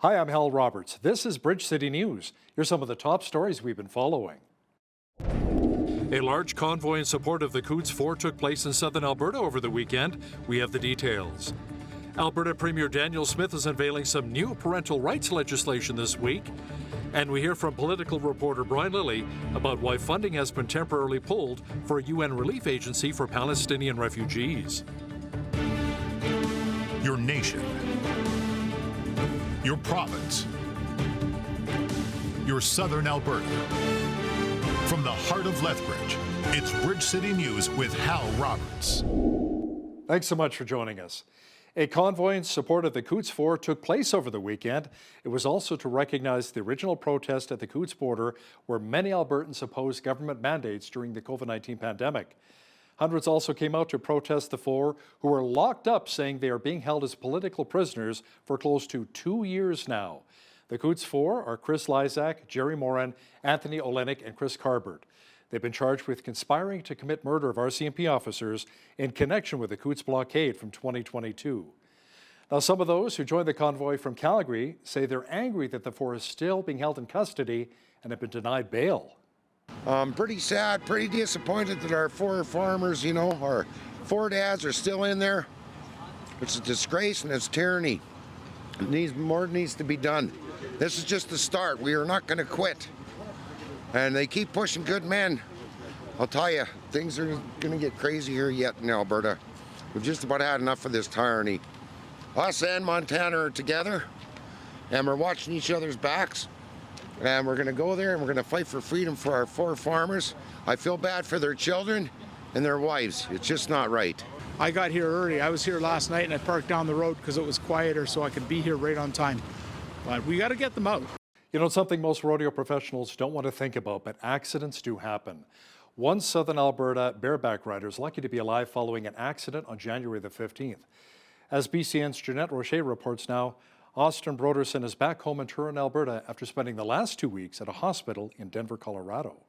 Hi, I'm Hal Roberts. This is Bridge City News. Here's some of the top stories we've been following. A large convoy in support of the Coutts 4 took place in southern Alberta over the weekend. We have the details. Alberta Premier Daniel Smith is unveiling some new parental rights legislation this week. And we hear from political reporter Brian Lilly about why funding has been temporarily pulled for a UN relief agency for Palestinian refugees. Your nation. Your province. Your southern Alberta. From the heart of Lethbridge, it's Bridge City News with Hal Roberts. Thanks so much for joining us. A convoy in support of the Coutts 4 took place over the weekend. It was also to recognize the original protest at the Coutts border, where many Albertans opposed government mandates during the COVID-19 pandemic. Hundreds also came out to protest the 4, who were locked up, saying they are being held as political prisoners for close to 2 years now. The Coutts 4 are Chris Lysak, Jerry Moran, Anthony Olenek, and Chris Carbert. They've been charged with conspiring to commit murder of RCMP officers in connection with the Coutts blockade from 2022. Now, some of those who joined the convoy from Calgary say they're angry that the 4 is still being held in custody and have been denied bail. Pretty sad, pretty disappointed that our 4 farmers, our 4 dads are still in there. It's a disgrace and it's tyranny. More needs to be done. This is just the start. We are not going to quit. And they keep pushing good men. I'll tell you, things are going to get crazy here yet in Alberta. We've just about had enough of this tyranny. Us and Montana are together, and we're watching each other's backs. And we're going to go there and we're going to fight for freedom for our 4 farmers. I feel bad for their children and their wives. It's just not right. I got here early. I was here last night and I parked down the road because it was quieter so I could be here right on time. But we got to get them out. You know, it's something most rodeo professionals don't want to think about, but accidents do happen. One southern Alberta bareback rider is lucky to be alive following an accident on January the 15th. As BCN's Jeanette Roche reports now, Austin Broderson is back home in Turin, Alberta after spending the last 2 weeks at a hospital in Denver, Colorado.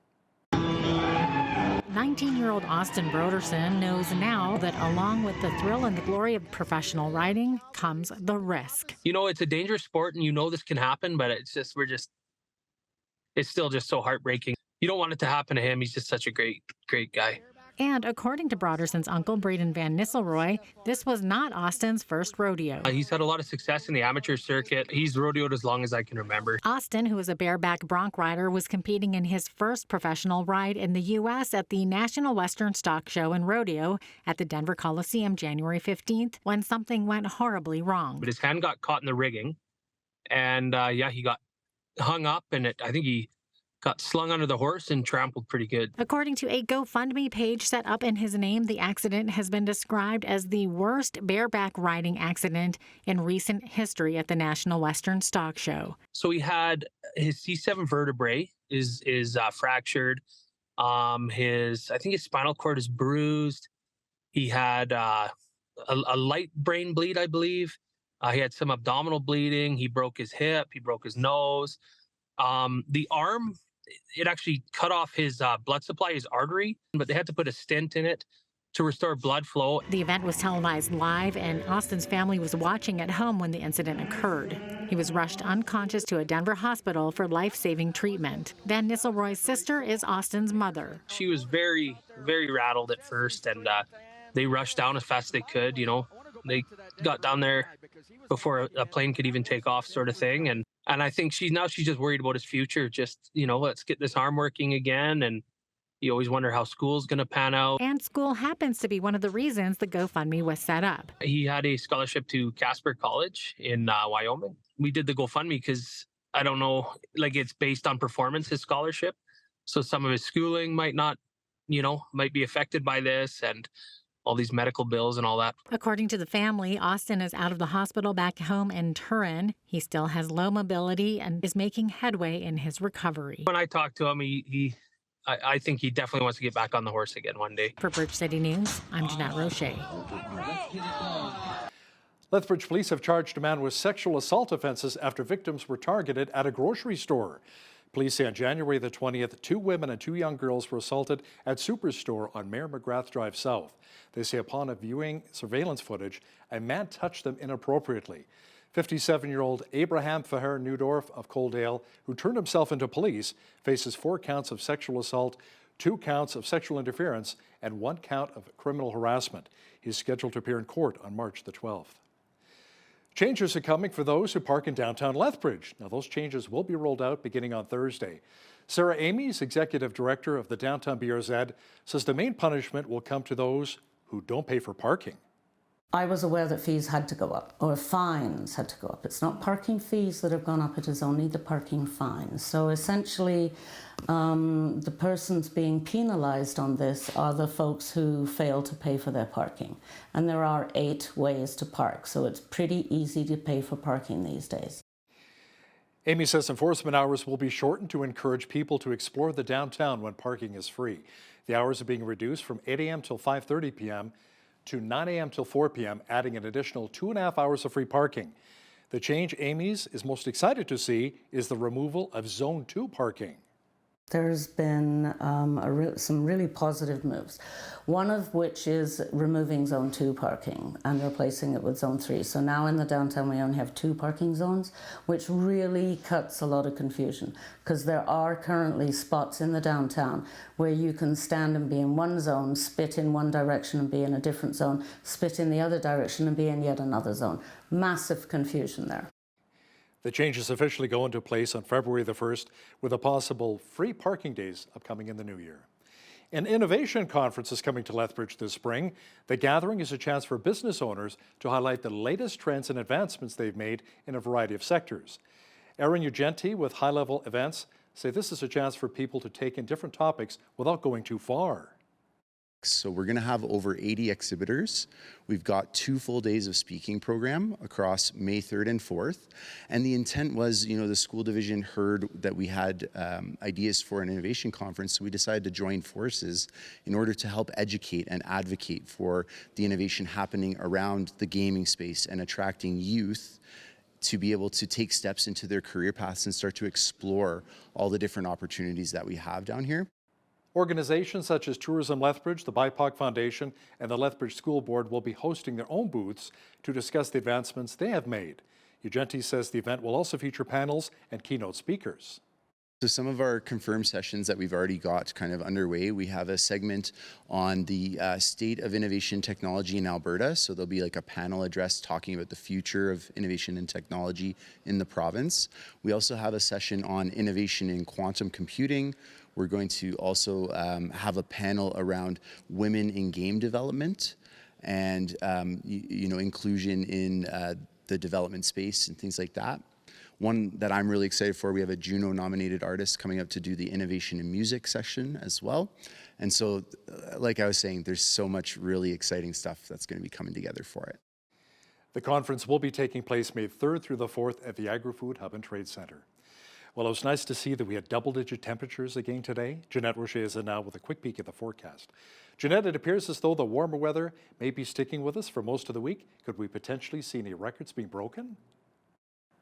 19-year-old Austin Broderson knows now that along with the thrill and the glory of professional riding comes the risk. You know, it's a dangerous sport and you know this can happen, but it's still just so heartbreaking. You don't want it to happen to him. He's just such a great guy. And according to Broderson's uncle, Braden Van Nistelrooy, this was not Austin's first rodeo. He's had a lot of success in the amateur circuit. He's rodeoed as long as I can remember. Austin, who is a bareback bronc rider, was competing in his first professional ride in the U.S. at the National Western Stock Show and Rodeo at the Denver Coliseum January 15th when something went horribly wrong. But his hand got caught in the rigging, and he got hung up, and I think he got slung under the horse and trampled pretty good. According to a GoFundMe page set up in his name, the accident has been described as the worst bareback riding accident in recent history at the National Western Stock Show. So he had his C7 vertebrae is fractured. I think his spinal cord is bruised. He had a light brain bleed, I believe. He had some abdominal bleeding. He broke his hip. He broke his nose. The arm, it actually cut off his blood supply, his artery, but they had to put a stent in it to restore blood flow. The event was televised live, and Austin's family was watching at home when the incident occurred. He was rushed unconscious to a Denver hospital for life-saving treatment. Van Nistelrooy's sister is Austin's mother. She was very, very rattled at first, and they rushed down as fast as they could. You know, they got down there before a plane could even take off, sort of thing. And I think she's just worried about his future. Just, let's get this arm working again. And you always wonder how school's going to pan out. And school happens to be one of the reasons the GoFundMe was set up. He had a scholarship to Casper College in Wyoming. We did the GoFundMe because, I don't know, it's based on performance, his scholarship. So some of his schooling might not, might be affected by this, and all these medical bills and all that. According to the family, Austin is out of the hospital back home in Turin. He still has low mobility and is making headway in his recovery. When I talked to him, I think he definitely wants to get back on the horse again one day. For Bridge City News, I'm Jeanette Roche. Lethbridge police have charged a man with sexual assault offenses after victims were targeted at a grocery store. Police say on January the 20th, 2 women and 2 young girls were assaulted at Superstore on Mayor McGrath Drive South. They say upon viewing surveillance footage, a man touched them inappropriately. 57-year-old Abraham Faher Newdorf of Coaldale, who turned himself into police, faces 4 counts of sexual assault, 2 counts of sexual interference, and 1 count of criminal harassment. He's scheduled to appear in court on March the 12th. Changes are coming for those who park in downtown Lethbridge. Now, those changes will be rolled out beginning on Thursday. Sarah Amies, executive director of the Downtown BRZ, says the main punishment will come to those who don't pay for parking. I was aware that fees had to go up, or fines had to go up. It's not parking fees that have gone up, it is only the parking fines. So essentially, the persons being penalised on this are the folks who fail to pay for their parking. And there are 8 ways to park, so it's pretty easy to pay for parking these days. Amy says enforcement hours will be shortened to encourage people to explore the downtown when parking is free. The hours are being reduced from 8 a.m. till 5:30 p.m. to 9 a.m. till 4 p.m., adding an additional 2.5 hours of free parking. The change Amy's is most excited to see is the removal of Zone 2 parking. There's been some really positive moves, one of which is removing Zone 2 parking and replacing it with Zone 3. So now in the downtown we only have 2 parking zones, which really cuts a lot of confusion, because there are currently spots in the downtown where you can stand and be in one zone, spit in one direction and be in a different zone, spit in the other direction and be in yet another zone. Massive confusion there. The changes officially go into place on February the 1st, with a possible free parking days upcoming in the new year. An innovation conference is coming to Lethbridge this spring. The gathering is a chance for business owners to highlight the latest trends and advancements they've made in a variety of sectors. Erin Ugenti with High Level Events say this is a chance for people to take in different topics without going too far. So we're going to have over 80 exhibitors. We've got 2 full days of speaking program across May 3rd and 4th. And the intent was, the school division heard that we had ideas for an innovation conference, so we decided to join forces in order to help educate and advocate for the innovation happening around the gaming space and attracting youth to be able to take steps into their career paths and start to explore all the different opportunities that we have down here. Organizations such as Tourism Lethbridge, the BIPOC Foundation, and the Lethbridge School Board will be hosting their own booths to discuss the advancements they have made. Ugenti says the event will also feature panels and keynote speakers. So some of our confirmed sessions that we've already got kind of underway, we have a segment on the state of innovation technology in Alberta. So there'll be like a panel address talking about the future of innovation and technology in the province. We also have a session on innovation in quantum computing. We're going to also have a panel around women in game development and inclusion in the development space and things like that. One that I'm really excited for, we have a Juno-nominated artist coming up to do the innovation in music session as well. And so, like I was saying, there's so much really exciting stuff that's going to be coming together for it. The conference will be taking place May 3rd through the 4th at the Agri-Food Hub and Trade Centre. Well, it was nice to see that we had double-digit temperatures again today. Jeanette Rocher is in now with a quick peek at the forecast. Jeanette, it appears as though the warmer weather may be sticking with us for most of the week. Could we potentially see any records being broken?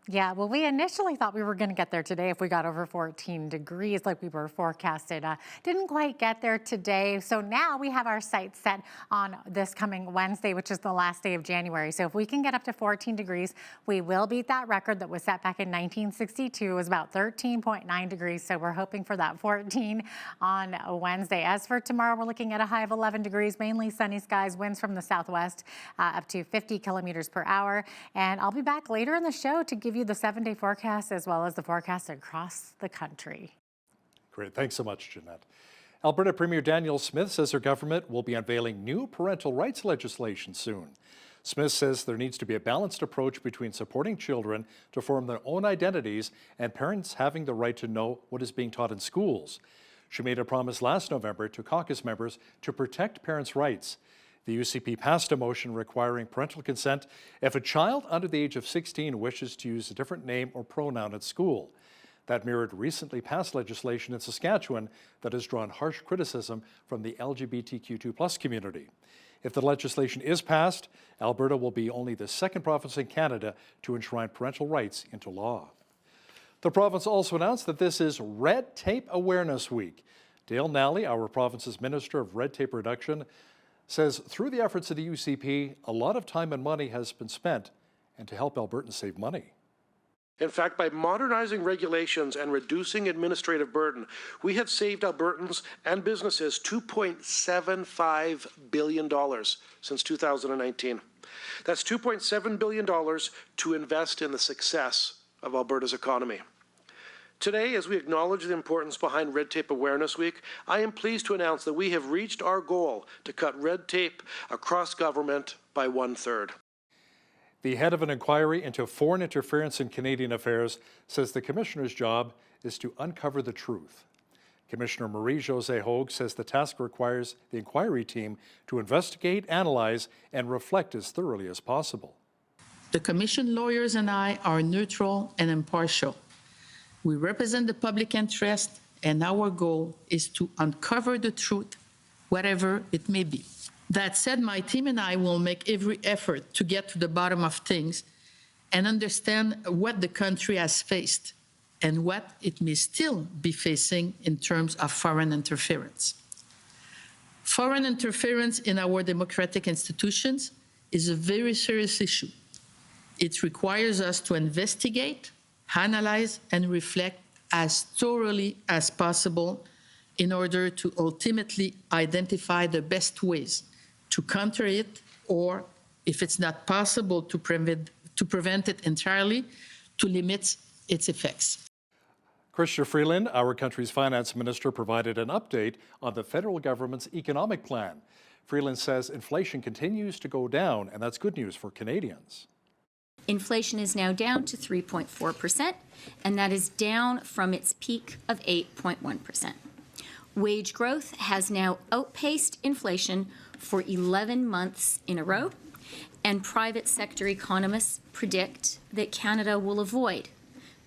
Yeah, well, we initially thought we were going to get there today if we got over 14 degrees like we were forecasted. Didn't quite get there today. So now we have our sights set on this coming Wednesday, which is the last day of January. So if we can get up to 14 degrees, we will beat that record that was set back in 1962. It was about 13.9 degrees. So we're hoping for that 14 on Wednesday. As for tomorrow, we're looking at a high of 11 degrees, mainly sunny skies, winds from the southwest up to 50 kilometers per hour. And I'll be back later in the show to give you the 7-day forecast as well as the forecast across the country. Great. Thanks so much, Jeanette. Alberta Premier Danielle Smith says her government will be unveiling new parental rights legislation soon. Smith says there needs to be a balanced approach between supporting children to form their own identities and parents having the right to know what is being taught in schools. She made a promise last November to caucus members to protect parents' rights. The UCP passed a motion requiring parental consent if a child under the age of 16 wishes to use a different name or pronoun at school. That mirrored recently passed legislation in Saskatchewan that has drawn harsh criticism from the LGBTQ2+ community. If the legislation is passed, Alberta will be only the second province in Canada to enshrine parental rights into law. The province also announced that this is Red Tape Awareness Week. Dale Nally, our province's Minister of Red Tape Reduction, says through the efforts of the UCP, a lot of time and money has been spent, and to help Albertans save money. In fact, by modernizing regulations and reducing administrative burden, we have saved Albertans and businesses $2.75 billion since 2019. That's $2.7 billion to invest in the success of Alberta's economy. Today, as we acknowledge the importance behind Red Tape Awareness Week, I am pleased to announce that we have reached our goal to cut red tape across government by 1/3. The head of an inquiry into foreign interference in Canadian affairs says the commissioner's job is to uncover the truth. Commissioner Marie-Josée Hogue says the task requires the inquiry team to investigate, analyze, and reflect as thoroughly as possible. The commission lawyers and I are neutral and impartial. We represent the public interest, and our goal is to uncover the truth, whatever it may be. That said, my team and I will make every effort to get to the bottom of things and understand what the country has faced and what it may still be facing in terms of foreign interference. Foreign interference in our democratic institutions is a very serious issue. It requires us to investigate, analyze, and reflect as thoroughly as possible in order to ultimately identify the best ways to counter it, or if it's not possible to prevent it entirely, to limit its effects. Chrystia Freeland, our country's finance minister, provided an update on the federal government's economic plan. Freeland says inflation continues to go down, and that's good news for Canadians. Inflation is now down to 3.4%, and that is down from its peak of 8.1%. Wage growth has now outpaced inflation for 11 months in a row, and private sector economists predict that Canada will avoid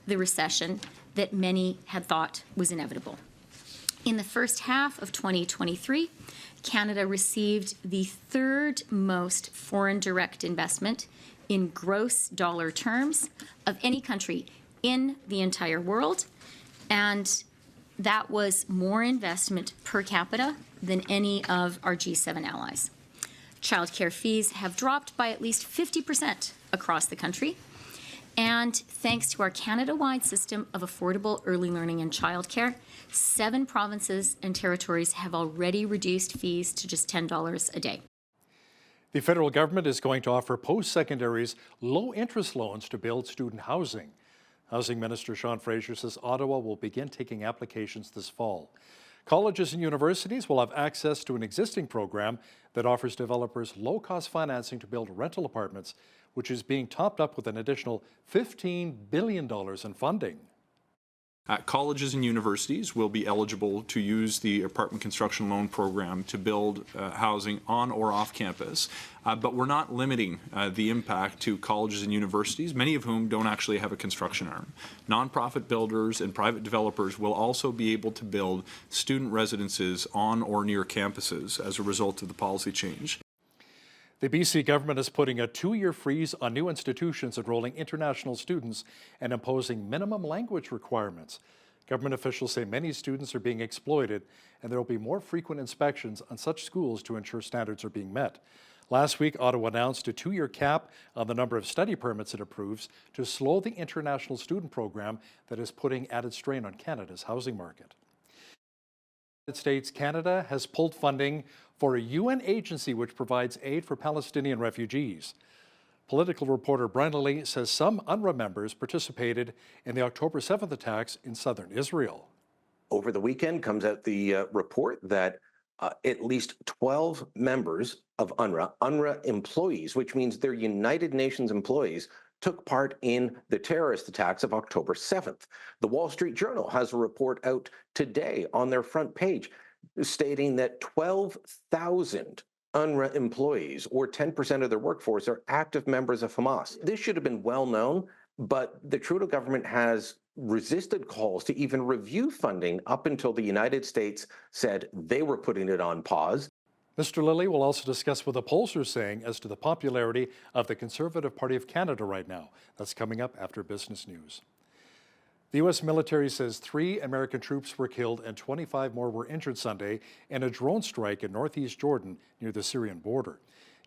the recession that many had thought was inevitable. In the first half of 2023, Canada received the third most foreign direct investment in gross dollar terms of any country in the entire world, and that was more investment per capita than any of our G7 allies. Childcare fees have dropped by at least 50% across the country, and thanks to our Canada-wide system of affordable early learning and childcare, 7 provinces and territories have already reduced fees to just $10 a day. The federal government is going to offer post-secondaries low-interest loans to build student housing. Housing Minister Sean Fraser says Ottawa will begin taking applications this fall. Colleges and universities will have access to an existing program that offers developers low-cost financing to build rental apartments, which is being topped up with an additional $15 billion in funding. Colleges and universities will be eligible to use the apartment construction loan program to build housing on or off campus, but we're not limiting the impact to colleges and universities, many of whom don't actually have a construction arm. Nonprofit builders and private developers will also be able to build student residences on or near campuses as a result of the policy change. The BC government is putting a 2-year freeze on new institutions enrolling international students and imposing minimum language requirements. Government officials say many students are being exploited, and there will be more frequent inspections on such schools to ensure standards are being met. Last week, Ottawa announced a 2-year cap on the number of study permits it approves to slow the international student program that is putting added strain on Canada's housing market. In the United States, Canada has pulled funding for a UN agency which provides aid for Palestinian refugees. Political reporter Brian Lilly says some UNRWA members participated in the October 7th attacks in southern Israel. Over the weekend comes out the report that at least 12 members of UNRWA employees, which means they're United Nations employees, took part in the terrorist attacks of October 7th. The Wall Street Journal has a report out today on their front page stating that 12,000 UNRWA employees, or 10% of their workforce, are active members of Hamas. This should have been well known, but the Trudeau government has resisted calls to even review funding up until the United States said they were putting it on pause. Mr. Lilly will also discuss what the polls are saying as to the popularity of the Conservative Party of Canada right now. That's coming up after Business News. The U.S. military says 3 American troops were killed and 25 more were injured Sunday in a drone strike in northeast Jordan near the Syrian border.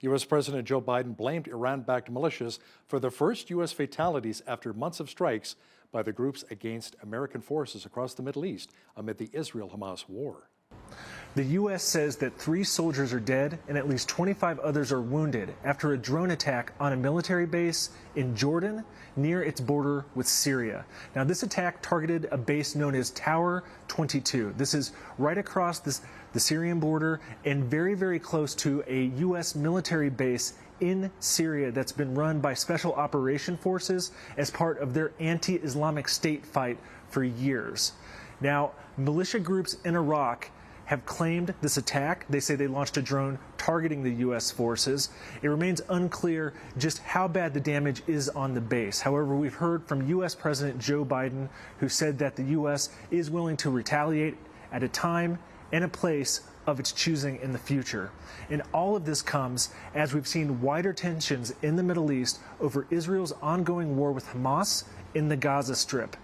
U.S. President Joe Biden blamed Iran-backed militias for the first U.S. fatalities after months of strikes by the groups against American forces across the Middle East amid the Israel-Hamas war. The U.S. says that 3 soldiers are dead and at least 25 others are wounded after a drone attack on a military base in Jordan near its border with Syria. Now, this attack targeted a base known as Tower 22. This is right across the Syrian border and very, very close to a U.S. military base in Syria that's been run by Special Operation Forces as part of their anti-Islamic State fight for years. Now, militia groups in Iraq have claimed this attack. They say they launched a drone targeting the U.S. forces. It remains unclear just how bad the damage is on the base. However, we've heard from U.S. President Joe Biden, who said that the U.S. is willing to retaliate at a time and a place of its choosing in the future. And all of this comes as we've seen wider tensions in the Middle East over Israel's ongoing war with Hamas in the Gaza Strip.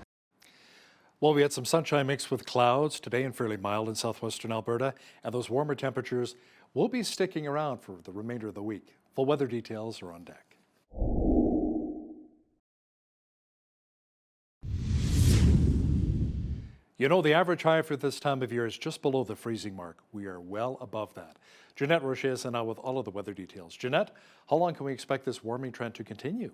Well, we had some sunshine mixed with clouds today and fairly mild in southwestern Alberta, and those warmer temperatures will be sticking around for the remainder of the week. Full weather details are on deck. You know, the average high for this time of year is just below the freezing mark. We are well above that. Jeanette Roche is now with all of the weather details. Jeanette, how long can we expect this warming trend to continue?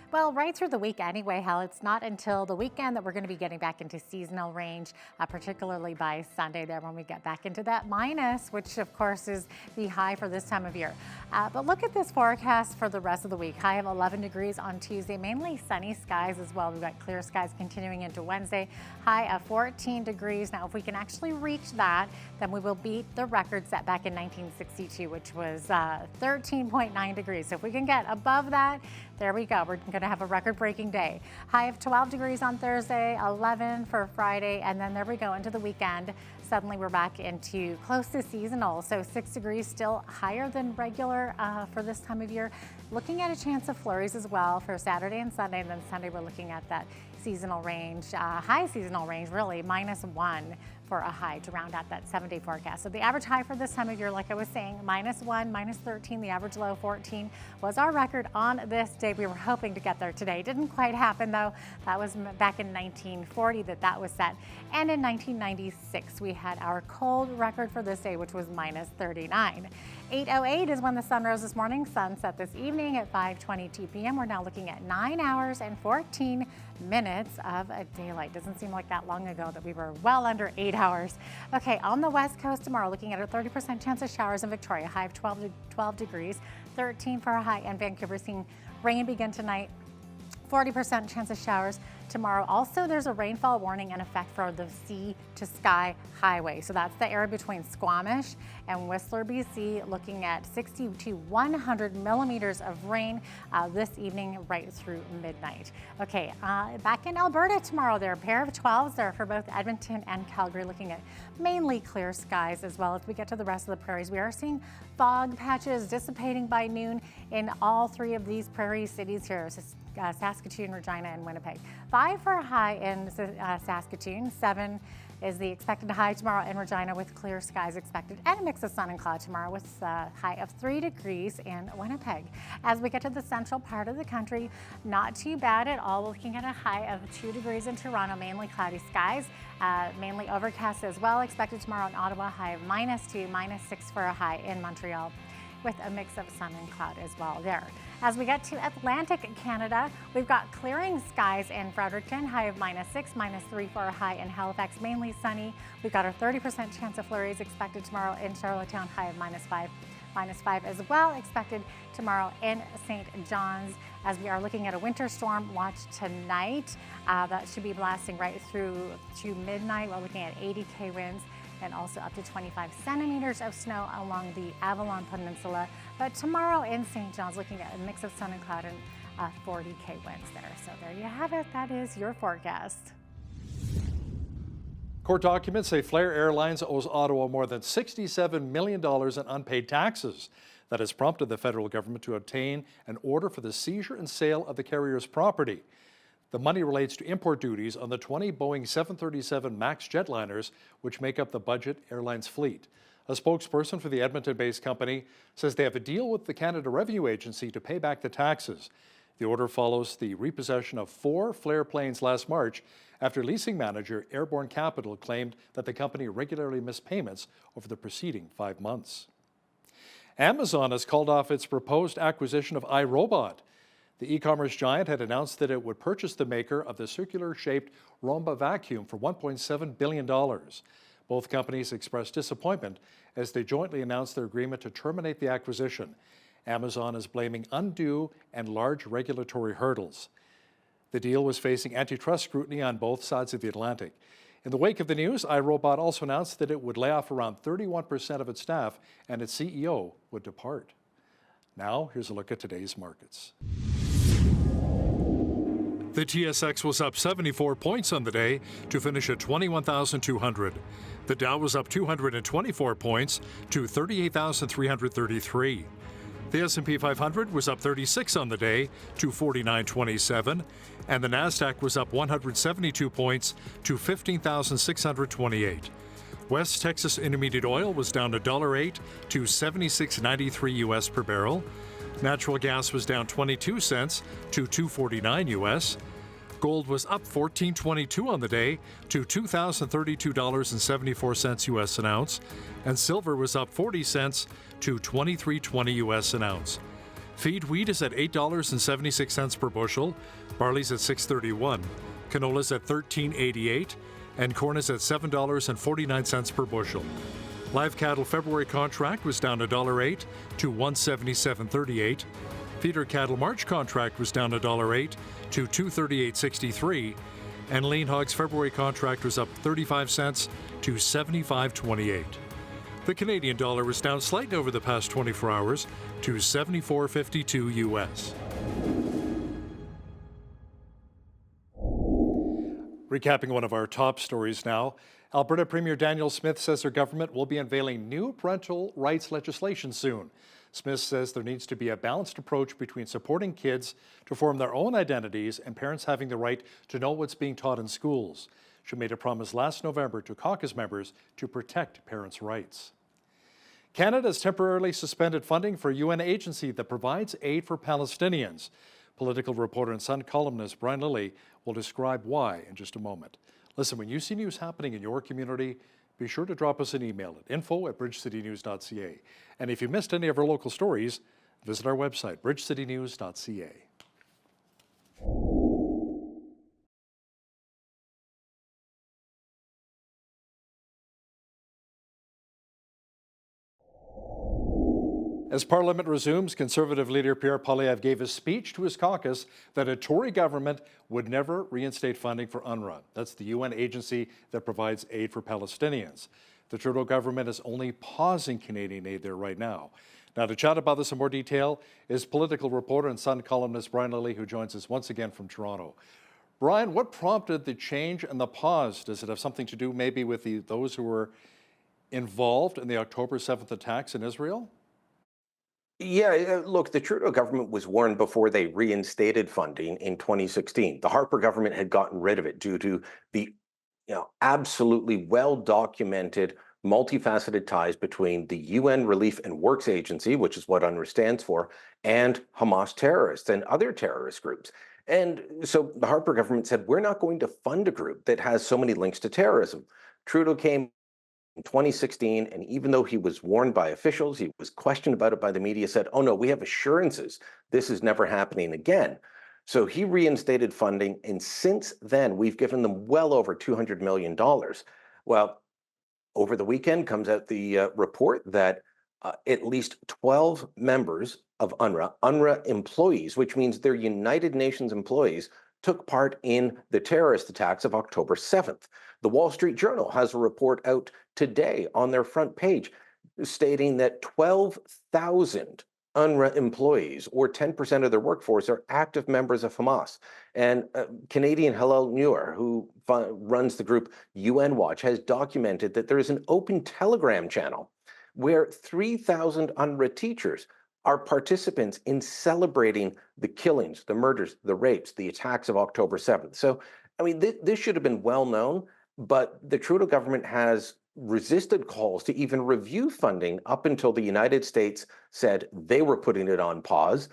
Well, right through the week anyway, Hal. It's not until the weekend that we're going to be getting back into seasonal range, particularly by Sunday there when we get back into that minus, which of course is the high for this time of year. But look at this forecast for the rest of the week. High of 11 degrees on Tuesday, mainly sunny skies as well. We've got clear skies continuing into Wednesday. High of 14 degrees. Now, if we can actually reach that, then we will beat the record set back in 1962, which was 13.9 degrees. So if we can get above that, there we go. We're going to have a record-breaking day. High of 12 degrees on Thursday, 11 for Friday, and then there we go into the weekend. Suddenly we're back into close to seasonal, so 6 degrees, still higher than regular for this time of year. Looking at a chance of flurries as well for Saturday and Sunday, and then Sunday we're looking at that seasonal range, high seasonal range really, -1 for a high to round out that 7-day forecast. So the average high for this time of year, like I was saying, -1, -13, the average low 14 was our record on this day. We were hoping to get there today. Didn't quite happen though. That was back in 1940 that was set. And in 1996, we had our cold record for this day, which was -39. 8:08 is when the sun rose this morning. Sunset this evening at 5:22 p.m. We're now looking at 9 hours and 14 minutes of daylight. Doesn't seem like that long ago that we were well under 8 hours. Okay, on the west coast tomorrow, looking at a 30% chance of showers in Victoria, high of 12 degrees, 13 for a high, and Vancouver seeing rain begin tonight. 40% chance of showers tomorrow. Also, there's a rainfall warning in effect for the Sea to Sky Highway. So that's the area between Squamish and Whistler, BC, looking at 60 to 100 millimeters of rain this evening right through midnight. Okay, back in Alberta tomorrow, there are a pair of 12s there for both Edmonton and Calgary, looking at mainly clear skies as well. As we get to the rest of the prairies, we are seeing fog patches dissipating by noon in all 3 of these prairie cities here. Saskatoon, Regina, and Winnipeg. 5 for a high in Saskatoon. 7 is the expected high tomorrow in Regina with clear skies expected and a mix of sun and cloud tomorrow with a high of 3 degrees in Winnipeg. As we get to the central part of the country, not too bad at all. We're looking at a high of 2 degrees in Toronto, mainly cloudy skies, mainly overcast as well. Expected tomorrow in Ottawa, high of -2, -6 for a high in Montreal, with a mix of sun and cloud as well there. As we get to Atlantic Canada, we've got clearing skies in Fredericton, high of -6, -3 for a high in Halifax, mainly sunny. We've got a 30% chance of flurries expected tomorrow in Charlottetown, high of -5 as well expected tomorrow in St. John's. As we are looking at a winter storm watch tonight, that should be blasting right through to midnight. We're looking at 80K winds and also up to 25 centimeters of snow along the Avalon Peninsula. But tomorrow in St. John's, looking at a mix of sun and cloud and 40K winds there. So there you have it. That is your forecast. Court documents say Flair Airlines owes Ottawa more than $67 million in unpaid taxes. That has prompted the federal government to obtain an order for the seizure and sale of the carrier's property. The money relates to import duties on the 20 Boeing 737 MAX jetliners, which make up the budget airlines fleet. A spokesperson for the Edmonton-based company says they have a deal with the Canada Revenue Agency to pay back the taxes. The order follows the repossession of 4 Flair planes last March after leasing manager Airborne Capital claimed that the company regularly missed payments over the preceding 5 months. Amazon has called off its proposed acquisition of iRobot. The e-commerce giant had announced that it would purchase the maker of the circular-shaped Roomba vacuum for $1.7 billion. Both companies expressed disappointment as they jointly announced their agreement to terminate the acquisition. Amazon is blaming undue and large regulatory hurdles. The deal was facing antitrust scrutiny on both sides of the Atlantic. In the wake of the news, iRobot also announced that it would lay off around 31% of its staff and its CEO would depart. Now, here's a look at today's markets. The TSX was up 74 points on the day to finish at 21,200. The Dow was up 224 points to 38,333. The S&P 500 was up 36 on the day to 4927, and the Nasdaq was up 172 points to 15,628. West Texas Intermediate Oil was down $1.08 to 76.93 US per barrel. Natural gas was down 22 cents to 2.49 US. Gold was up $14.22 on the day to $2,032.74 US an ounce, and silver was up 40 cents to 23.20 US an ounce. Feed wheat is at $8.76 per bushel, barley's at $6.31, canola's at $13.88, and corn is at $7.49 per bushel. Live cattle February contract was down $1.08 to $177.38. Feeder cattle March contract was down $1.08 to $238.63, and lean hogs February contract was up 35 cents to 75.28. The Canadian dollar was down slightly over the past 24 hours to 74.52 US. Recapping one of our top stories now, Alberta Premier Daniel Smith says her government will be unveiling new parental rights legislation soon. Smith says there needs to be a balanced approach between supporting kids to form their own identities and parents having the right to know what's being taught in schools. She made a promise last November to caucus members to protect parents' rights. Canada has temporarily suspended funding for a UN agency that provides aid for Palestinians. Political reporter and Sun columnist Brian Lilley will describe why in just a moment. Listen, when you see news happening in your community, be sure to drop us an email at info@bridgecitynews.ca. And if you missed any of our local stories, visit our website, bridgecitynews.ca. As Parliament resumes, Conservative leader Pierre Poilievre gave a speech to his caucus that a Tory government would never reinstate funding for UNRWA. That's the UN agency that provides aid for Palestinians. The Trudeau government is only pausing Canadian aid there right now. Now, to chat about this in more detail is political reporter and Sun columnist Brian Lilley, who joins us once again from Toronto. Brian, what prompted the change and the pause? Does it have something to do maybe with those who were involved in the October 7th attacks in Israel? Yeah, look, the Trudeau government was warned before they reinstated funding in 2016. The Harper government had gotten rid of it due to the absolutely well-documented, multifaceted ties between the UN Relief and Works Agency, which is what UNRWA stands for, and Hamas terrorists and other terrorist groups. And so the Harper government said, we're not going to fund a group that has so many links to terrorism. Trudeau came in 2016, and even though he was warned by officials, he was questioned about it by the media, said, oh no, we have assurances this is never happening again. So he reinstated funding, and since then, we've given them well over $200 million. Well, over the weekend comes out the report that at least 12 members of UNRWA employees, which means they're United Nations employees, took part in the terrorist attacks of October 7th. The Wall Street Journal has a report out today on their front page stating that 12,000 UNRWA employees, or 10% of their workforce, are active members of Hamas. And Canadian Hillel Neuer, who runs the group UN Watch, has documented that there is an open Telegram channel where 3,000 UNRWA teachers are participants in celebrating the killings, the murders, the rapes, the attacks of October 7th. So, I mean, this should have been well known, but the Trudeau government has resisted calls to even review funding up until the United States said they were putting it on pause,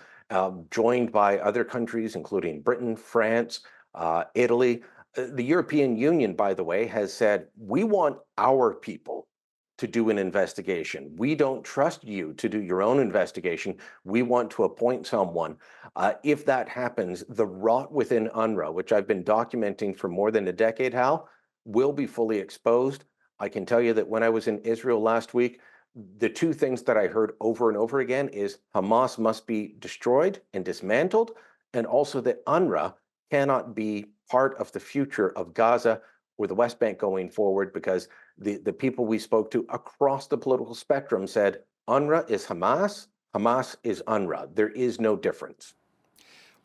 joined by other countries, including Britain, France, Italy. The European Union, by the way, has said, we want our people to do an investigation. We don't trust you to do your own investigation. We want to appoint someone. If that happens, the rot within UNRWA, which I've been documenting for more than a decade, Hal, will be fully exposed. I can tell you that when I was in Israel last week, the two things that I heard over and over again is Hamas must be destroyed and dismantled, and also that UNRWA cannot be part of the future of Gaza or the West Bank going forward, because the people we spoke to across the political spectrum said UNRWA is Hamas, Hamas is UNRWA. There is no difference.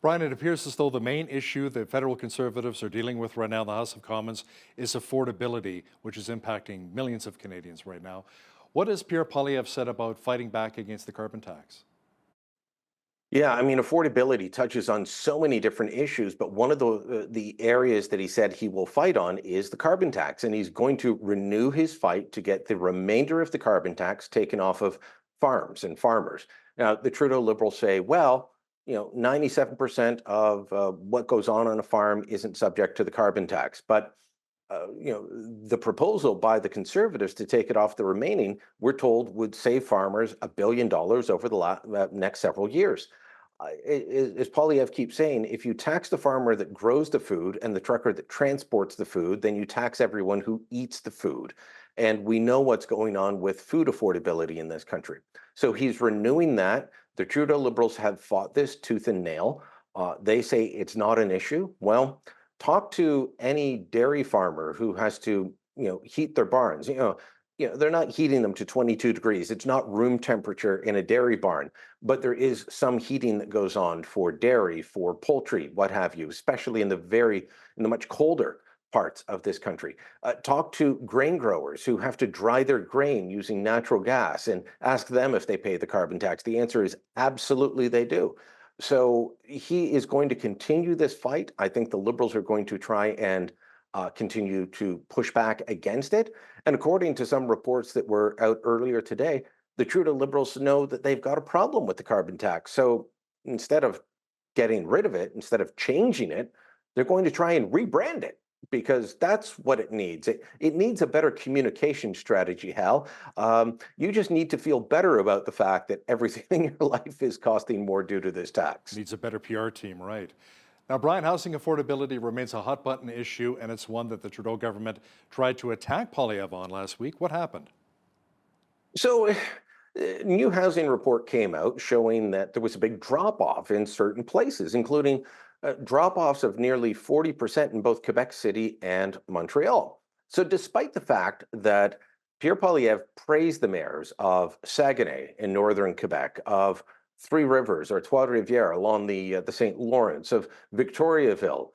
Brian, it appears as though the main issue that federal Conservatives are dealing with right now in the House of Commons is affordability, which is impacting millions of Canadians right now. What has Pierre Poilievre said about fighting back against the carbon tax? Yeah, I mean, affordability touches on so many different issues, but one of the areas that he said he will fight on is the carbon tax, and he's going to renew his fight to get the remainder of the carbon tax taken off of farms and farmers. Now, the Trudeau Liberals say, well, 97% of what goes on a farm isn't subject to the carbon tax, but the proposal by the Conservatives to take it off the remaining, we're told, would save farmers $1 billion over the next several years. As Poilievre keeps saying, if you tax the farmer that grows the food and the trucker that transports the food, then you tax everyone who eats the food. And we know what's going on with food affordability in this country. So he's renewing that. The Trudeau Liberals have fought this tooth and nail. They say it's not an issue. Well, talk to any dairy farmer who has to, heat their barns. They're not heating them to 22 degrees. It's not room temperature in a dairy barn, but there is some heating that goes on for dairy, for poultry, what have you, especially in the much colder parts of this country. Talk to grain growers who have to dry their grain using natural gas and ask them if they pay the carbon tax. The answer is absolutely they do. So he is going to continue this fight. I think the Liberals are going to try and continue to push back against it. And according to some reports that were out earlier today, the Trudeau Liberals know that they've got a problem with the carbon tax. So instead of getting rid of it, instead of changing it, they're going to try and rebrand it, because that's what it needs. It needs a better communication strategy, Hal. You just need to feel better about the fact that everything in your life is costing more due to this tax. Needs a better PR team, right? Now, Brian, housing affordability remains a hot button issue, and it's one that the Trudeau government tried to attack Poilievre on last week. What happened? So, a new housing report came out showing that there was a big drop-off in certain places, including drop-offs of nearly 40% in both Quebec City and Montreal. So despite the fact that Pierre Poilievre praised the mayors of Saguenay in northern Quebec, of Three Rivers or Trois-Rivières along the St. Lawrence, of Victoriaville,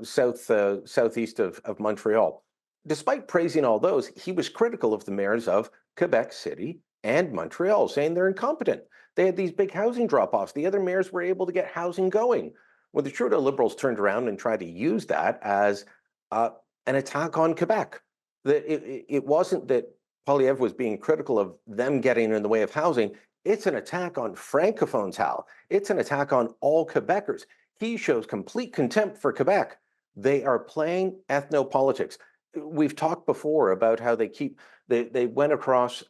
southeast of Montreal, despite praising all those, he was critical of the mayors of Quebec City and Montreal, saying they're incompetent. They had these big housing drop-offs. The other mayors were able to get housing going. Well, the Trudeau Liberals turned around and tried to use that as an attack on Quebec. That it wasn't that Poilievre was being critical of them getting in the way of housing. It's an attack on Francophones, Hal. It's an attack on all Quebecers. He shows complete contempt for Quebec. They are playing ethnopolitics. We've talked before about how they went across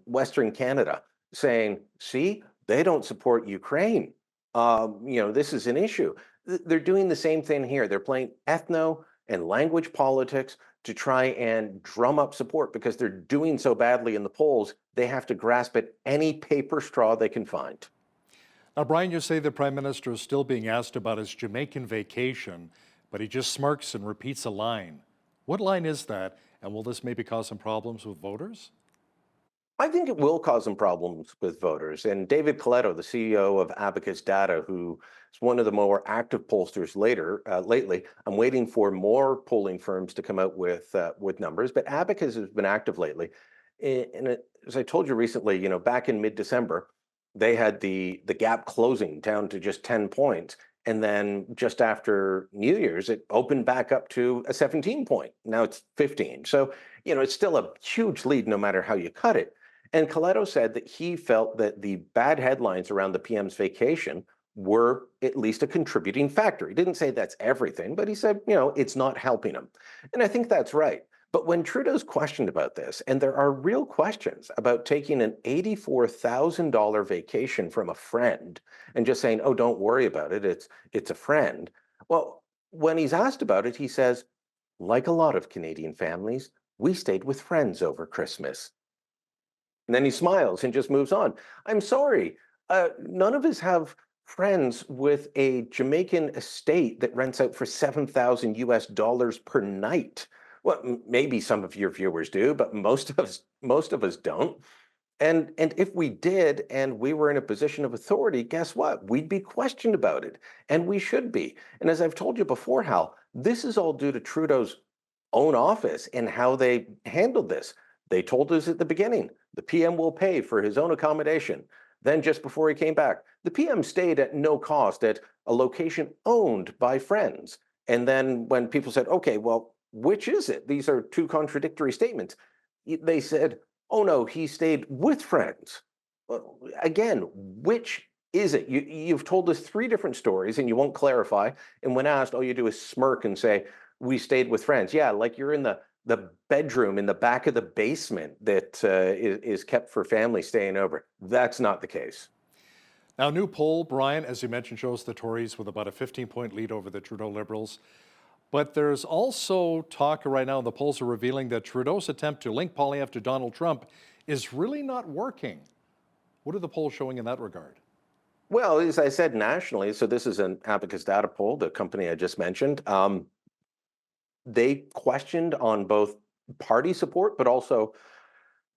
Western Canada saying, see, they don't support Ukraine. This is an issue. They're doing the same thing here. They're playing ethno and language politics to try and drum up support, because they're doing so badly in the polls, they have to grasp at any paper straw they can find. Now, Brian, you say the Prime Minister is still being asked about his Jamaican vacation, but he just smirks and repeats a line. What line is that, and will this maybe cause some problems with voters? I think it will cause some problems with voters. And David Coletto, the CEO of Abacus Data, who is one of the more active pollsters lately, I'm waiting for more polling firms to come out with numbers, but Abacus has been active lately. And as I told you recently, back in mid-December, they had the gap closing down to just 10 points. And then just after New Year's, it opened back up to a 17 point. Now it's 15. So, it's still a huge lead no matter how you cut it. And Coletto said that he felt that the bad headlines around the PM's vacation were at least a contributing factor. He didn't say that's everything, but he said, it's not helping him. And I think that's right. But when Trudeau's questioned about this, and there are real questions about taking an $84,000 vacation from a friend and just saying, oh, don't worry about it, it's a friend. Well, when he's asked about it, he says, like a lot of Canadian families, we stayed with friends over Christmas. And then he smiles and just moves on. I'm sorry, none of us have friends with a Jamaican estate that rents out for $7,000 per night. Well, maybe some of your viewers do, but most of us don't. And if we did, and we were in a position of authority, guess what? We'd be questioned about it, and we should be. And as I've told you before, Hal, this is all due to Trudeau's own office and how they handled this. They told us at the beginning, the PM will pay for his own accommodation. Then just before he came back, the PM stayed at no cost at a location owned by friends. And then when people said, okay, well, which is it? These are two contradictory statements. They said, oh no, he stayed with friends. Well, again, which is it? You've told us three different stories and you won't clarify. And when asked, all you do is smirk and say, we stayed with friends. Yeah, like you're in the bedroom in the back of the basement that is kept for family staying over. That's not the case. Now, new poll, Brian, as you mentioned, shows the Tories with about a 15-point lead over the Trudeau Liberals. But there's also talk right now, the polls are revealing that Trudeau's attempt to link Poilievre to Donald Trump is really not working. What are the polls showing in that regard? Well, as I said, nationally, so this is an Abacus data poll, the company I just mentioned, they questioned on both party support, but also,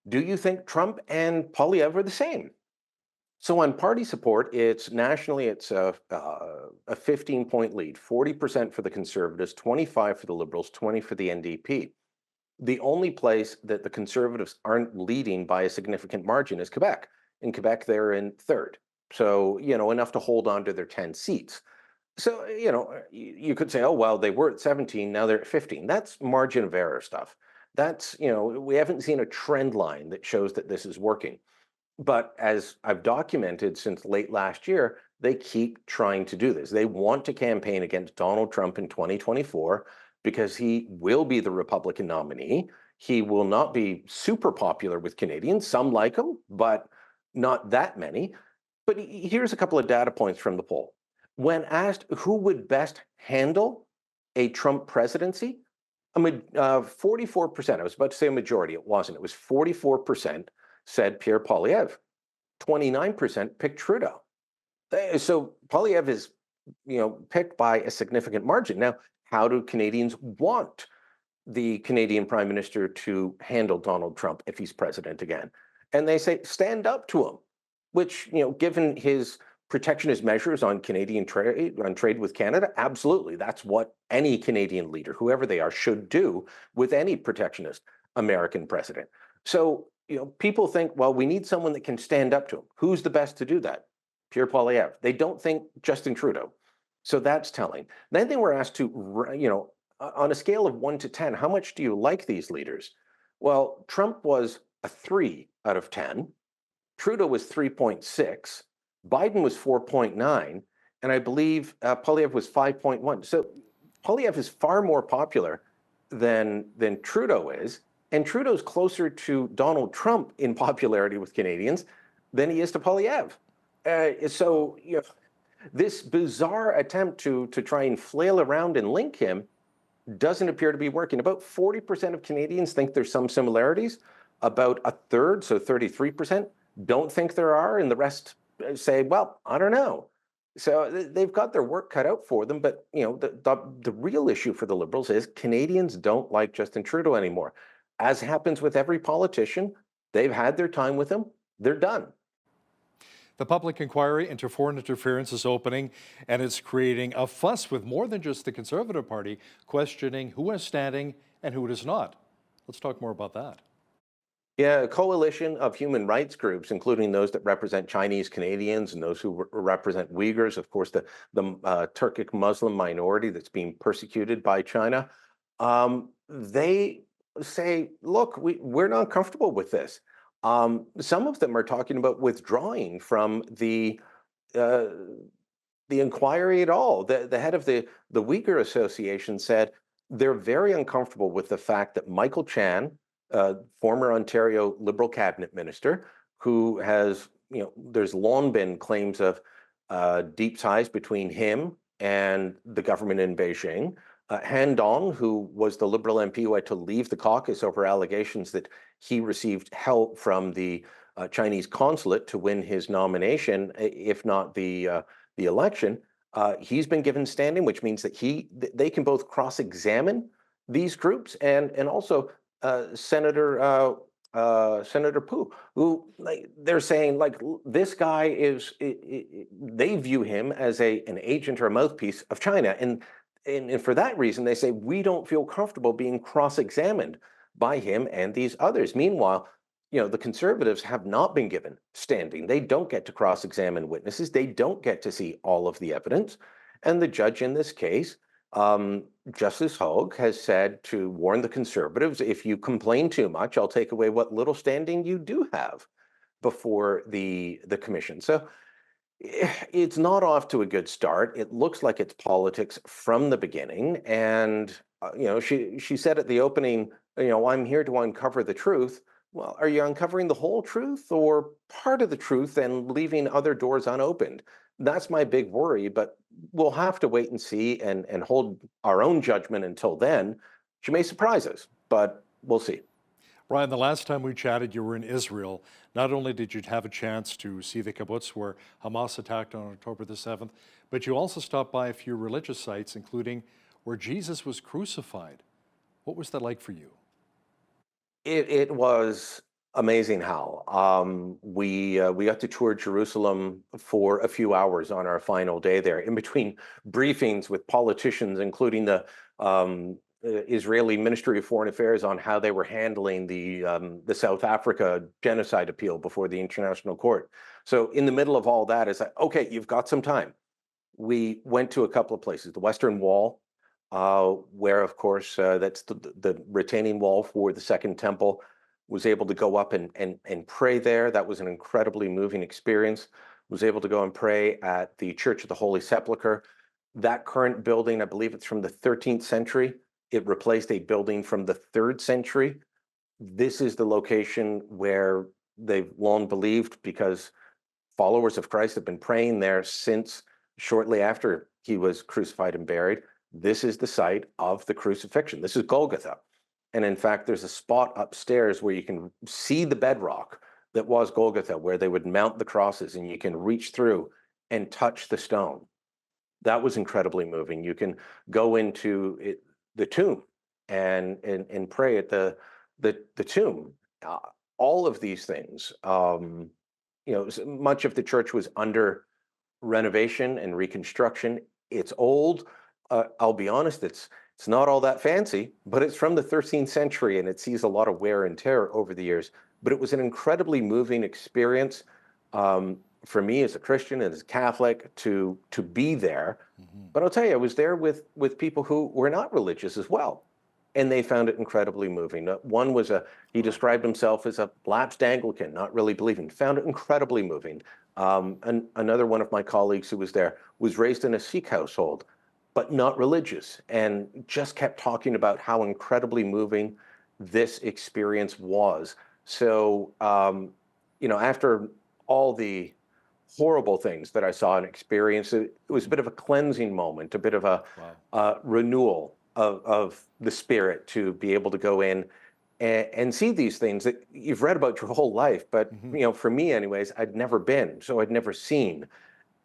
do you think Trump and Poilievre are the same? So on party support, nationally, it's a 15-point lead, 40% for the Conservatives, 25% for the Liberals, 20% for the NDP. The only place that the Conservatives aren't leading by a significant margin is Quebec. In Quebec, they're in third. So, enough to hold on to their 10 seats. So, you could say, oh, well, they were at 17, now they're at 15. That's margin of error stuff. That's, we haven't seen a trend line that shows that this is working. But as I've documented since late last year, they keep trying to do this. They want to campaign against Donald Trump in 2024 because he will be the Republican nominee. He will not be super popular with Canadians. Some like him, but not that many. But here's a couple of data points from the poll. When asked who would best handle a Trump presidency, 44%, I was about to say a majority, it wasn't, it was 44% said Pierre Poilievre. 29% picked Trudeau. So Poilievre is, picked by a significant margin. Now, how do Canadians want the Canadian Prime Minister to handle Donald Trump if he's president again? And they say, stand up to him, which, given his protectionist measures on Canadian trade, on trade with Canada, absolutely. That's what any Canadian leader, whoever they are, should do with any protectionist American president. So, people think, well, we need someone that can stand up to him. Who's the best to do that? Pierre Poilievre. They don't think Justin Trudeau. So that's telling. Then they were asked to, on a scale of 1 to 10, how much do you like these leaders? Well, Trump was a 3 out of 10. Trudeau was 3.6. Biden was 4.9. And I believe Poilievre was 5.1. So Poilievre is far more popular than Trudeau is. And Trudeau's closer to Donald Trump in popularity with Canadians than he is to Poilievre. So, this bizarre attempt to try and flail around and link him doesn't appear to be working. About 40% of Canadians think there's some similarities. About a third, so 33%, don't think there are. And the rest say, well, I don't know. So they've got their work cut out for them. But, the real issue for the Liberals is Canadians don't like Justin Trudeau anymore. As happens with every politician, they've had their time with him. They're done. The public inquiry into foreign interference is opening, and it's creating a fuss with more than just the Conservative Party questioning who is standing and who is not. Let's talk more about that. Yeah, a coalition of human rights groups, including those that represent Chinese Canadians and those who represent Uyghurs, of course, the Turkic Muslim minority that's being persecuted by China. They say, look, we're not comfortable with this. Some of them are talking about withdrawing from uh, the inquiry at all. The head of the Uyghur Association said they're very uncomfortable with the fact that Michael Chan, former Ontario Liberal cabinet minister, who has, there's long been claims of deep ties between him and the government in Beijing. Han Dong, who was the Liberal MP who had to leave the caucus over allegations that he received help from the Chinese consulate to win his nomination, if not the election. He's been given standing, which means that they can both cross-examine these groups and also Senator Poo, who they're saying this guy is they view him as an agent or a mouthpiece of China, and for that reason they say we don't feel comfortable being cross-examined by him and these others. Meanwhile, the Conservatives have not been given standing. They don't get to cross-examine witnesses. They don't get to see all of the evidence. And the judge in this case, Justice Hogue, has said to warn the Conservatives, if you complain too much, I'll take away what little standing you do have before the commission. So it's not off to a good start. It looks like it's politics from the beginning. And, she said at the opening, I'm here to uncover the truth. Well, are you uncovering the whole truth or part of the truth and leaving other doors unopened? That's my big worry, but we'll have to wait and see and hold our own judgment until then. She may surprise us, but we'll see. Ryan, the last time we chatted, you were in Israel. Not only did you have a chance to see the kibbutz where Hamas attacked on October the 7th, but you also stopped by a few religious sites, including where Jesus was crucified. What was that like for you? It was amazing, Hal. We got to tour Jerusalem for a few hours on our final day there, in between briefings with politicians, including the Israeli Ministry of Foreign Affairs, on how they were handling the South Africa genocide appeal before the International Court. So in the middle of all that, it's like, okay, you've got some time. We went to a couple of places, the Western Wall, where, of course, that's the retaining wall for the Second Temple, was able to go up and pray there. That was an incredibly moving experience. Was able to go and pray at the Church of the Holy Sepulchre. That current building, I believe it's from the 13th century. It replaced a building from the 3rd century. This is the location where they've long believed, because followers of Christ have been praying there since shortly after he was crucified and buried. This is the site of the crucifixion. This is Golgotha. And in fact, there's a spot upstairs where you can see the bedrock that was Golgotha, where they would mount the crosses, and you can reach through and touch the stone. That was incredibly moving. You can go into the tomb and pray at the tomb. All of these things, much of the church was under renovation and reconstruction. It's old. I'll be honest, it's not all that fancy, but it's from the 13th century and it sees a lot of wear and tear over the years. But it was an incredibly moving experience for me as a Christian and as a Catholic to be there. Mm-hmm. But I'll tell you, I was there with people who were not religious as well, and they found it incredibly moving. One was he described himself as a lapsed Anglican, not really believing. Found it incredibly moving. And another one of my colleagues who was there was raised in a Sikh household, but not religious, and just kept talking about how incredibly moving this experience was. So, after all the horrible things that I saw and experienced, it was a bit of a cleansing moment, a bit of a renewal of the spirit to be able to go in and see these things that you've read about your whole life. But, for me anyways, I'd never been, so I'd never seen,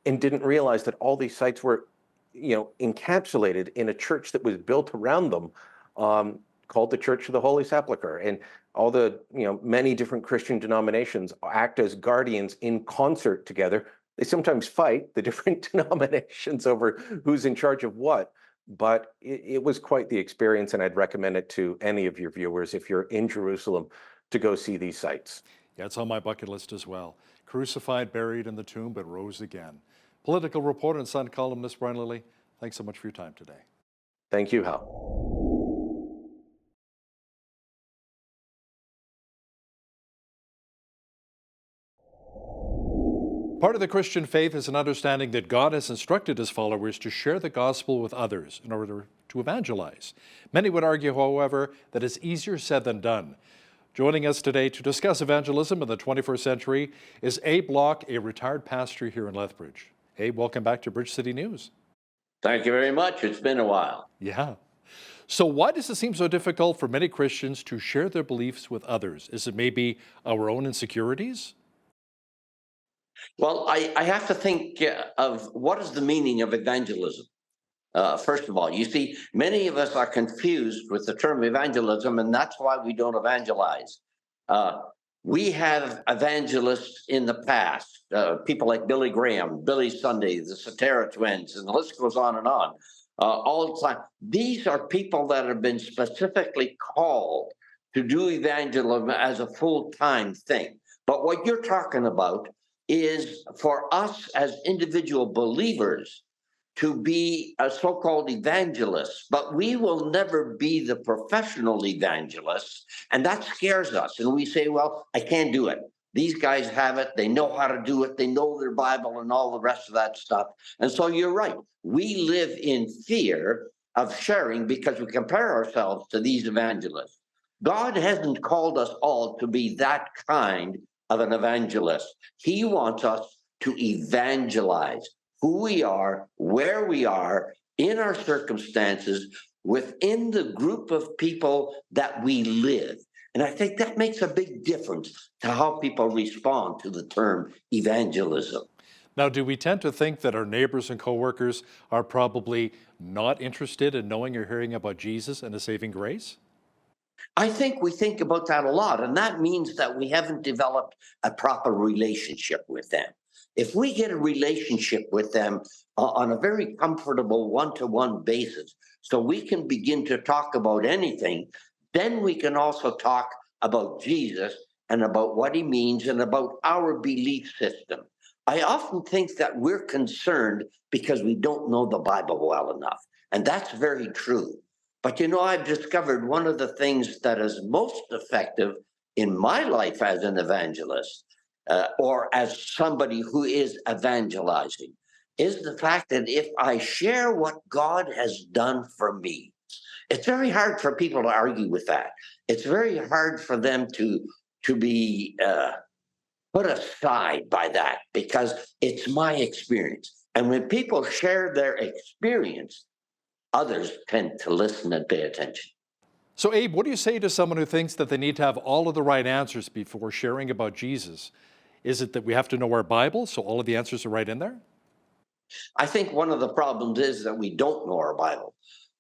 and didn't realize that all these sites were encapsulated in a church that was built around them, called the Church of the Holy Sepulchre. And all the, many different Christian denominations act as guardians in concert together. They sometimes fight, the different denominations, over who's in charge of what. But it was quite the experience, and I'd recommend it to any of your viewers if you're in Jerusalem to go see these sites. Yeah, it's on my bucket list as well. Crucified, buried in the tomb, but rose again. Political reporter and Sun columnist Brian Lilly, thanks so much for your time today. Thank you, Hal. Part of the Christian faith is an understanding that God has instructed his followers to share the gospel with others in order to evangelize. Many would argue, however, that it's easier said than done. Joining us today to discuss evangelism in the 21st century is Abe Locke, a retired pastor here in Lethbridge. Abe, welcome back to Bridge City News. Thank you very much. It's been a while. Yeah. So why does it seem so difficult for many Christians to share their beliefs with others? Is it maybe our own insecurities? Well, I have to think of what is the meaning of evangelism. First of all, you see, many of us are confused with the term evangelism, and that's why we don't evangelize. We have evangelists in the past, people like Billy Graham, Billy Sunday, the Satara twins, and the list goes on and on. All the time. These are people that have been specifically called to do evangelism as a full-time thing. But what you're talking about is for us as individual believers to be a so-called evangelists, but we will never be the professional evangelists, and that scares us. And we say, well, I can't do it. These guys have it, they know how to do it, they know their Bible and all the rest of that stuff. And so you're right. We live in fear of sharing because we compare ourselves to these evangelists. God hasn't called us all to be that kind of an evangelist. He wants us to evangelize who we are, where we are, in our circumstances, within the group of people that we live. And I think that makes a big difference to how people respond to the term evangelism. Now, do we tend to think that our neighbors and coworkers are probably not interested in knowing or hearing about Jesus and his saving grace? I think we think about that a lot, and that means that we haven't developed a proper relationship with them. If we get a relationship with them on a very comfortable one-to-one basis, so we can begin to talk about anything, then we can also talk about Jesus and about what he means and about our belief system. I often think that we're concerned because we don't know the Bible well enough, and that's very true. But you know, I've discovered one of the things that is most effective in my life as an evangelist, or as somebody who is evangelizing, is the fact that if I share what God has done for me, it's very hard for people to argue with that. It's very hard for them to be put aside by that because it's my experience. And when people share their experience, others tend to listen and pay attention. So, Abe, what do you say to someone who thinks that they need to have all of the right answers before sharing about Jesus? Is it that we have to know our Bible, so all of the answers are right in there? I think one of the problems is that we don't know our Bible.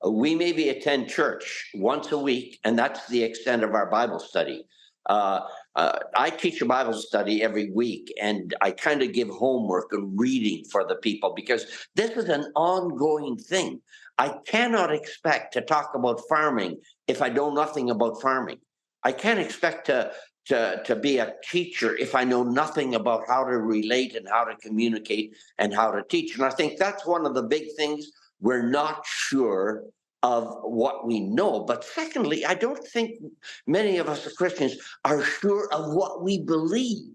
We maybe attend church once a week, and that's the extent of our Bible study. I teach a Bible study every week, and I kind of give homework and reading for the people because this is an ongoing thing. I cannot expect to talk about farming if I know nothing about farming. I can't expect to be a teacher if I know nothing about how to relate and how to communicate and how to teach. And I think that's one of the big things. We're not sure of what we know. But secondly, I don't think many of us as Christians are sure of what we believe.